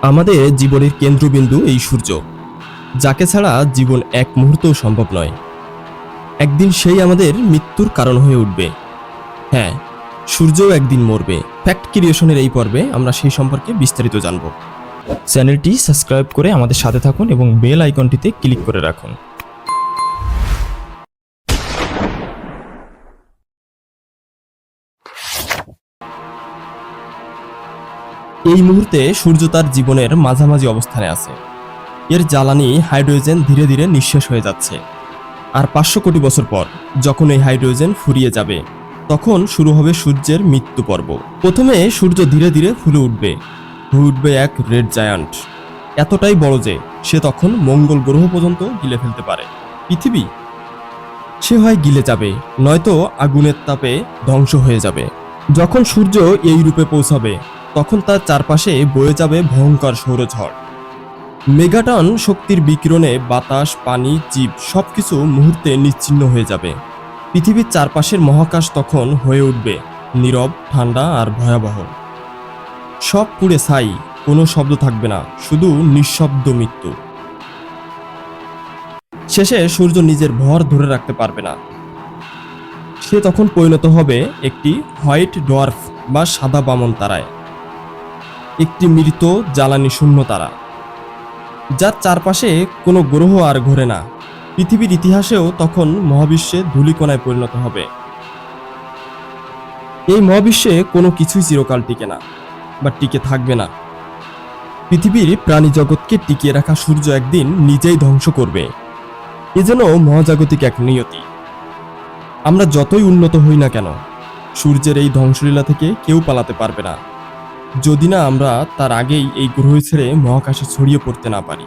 আমাদের জীবনের কেন্দ্রবিন্দু এই সূর্য, যাকে ছাড়া জীবন এক মুহূর্তও সম্ভব নয়। একদিন সেই আমাদের মৃত্যুর কারণ হয়ে উঠবে। হ্যাঁ, সূর্যও একদিন মরবে। ফ্যাক্ট ক্রিয়েশনের এই পর্বে আমরা সেই সম্পর্কে বিস্তারিত জানব। চ্যানেলটি সাবস্ক্রাইব করে আমাদের সাথে থাকুন এবং বেল আইকনটিতে ক্লিক করে রাখুন। এই মুহূর্তে সূর্য তার জীবনের মাঝামাঝি অবস্থানে আছে। এর জ্বালানি হাইড্রোজেন ধীরে ধীরে নিঃশেষ হয়ে যাচ্ছে। আর 500 কোটি বছর পর যখন এই হাইড্রোজেন ফুরিয়ে যাবে, তখন শুরু হবে সূর্যের মৃত্যু পর্ব। প্রথমে সূর্য ধীরে ধীরে ফুলে উঠবে, হয়ে উঠবে এক রেড জায়ান্ট। এতটাই বড় যে সে তখন মঙ্গল গ্রহ পর্যন্ত গিলে ফেলতে পারে। পৃথিবী সে হয় গিলে যাবে, নয়তো আগুনের তাপে ধ্বংস হয়ে যাবে। যখন সূর্য এই রূপে পৌঁছাবে, তখন তার চারপাশে বয়ে যাবে ভয়ঙ্কর সৌরঝড়। মেগাটন শক্তির বিকিরণে বাতাস, পানি, জীব সবকিছু মুহূর্তে নিশ্চিহ্ন হয়ে যাবে। পৃথিবীর চারপাশের মহাকাশ তখন হয়ে উঠবে নীরব, ঠান্ডা আর ভয়াবহ। সব পুড়ে ছাই, কোনো শব্দ থাকবে না, শুধু নিঃশব্দ মৃত্যু। শেষে সূর্য নিজের ভর ধরে রাখতে পারবে না। সে তখন পরিণত হবে একটি হোয়াইট ডোয়ার্ফ বা সাদা বামন তারায়, একটি মৃত জ্বালানি শূন্য তারা, যার চারপাশে কোনো গ্রহ আর ঘোরে না। পৃথিবীর ইতিহাসেও তখন মহাবিশ্বে ধূলিকণায় পরিণত হবে। এই মহাবিশ্বে কোনো কিছুই চিরকাল টিকে না বা টিকে থাকবে না। পৃথিবীর প্রাণী জগৎকে টিকিয়ে রাখা সূর্য একদিন নিজেই ধ্বংস করবে। এ যেন মহাজাগতিক এক নিয়তি। আমরা যতই উন্নত হই না কেন, সূর্যের এই ধ্বংসলীলা থেকে কেউ পালাতে পারবে না, যদি না আমরা তার আগেই এই গ্রহ ছেড়ে মহাকাশে ছড়িয়ে পড়তে না পারি।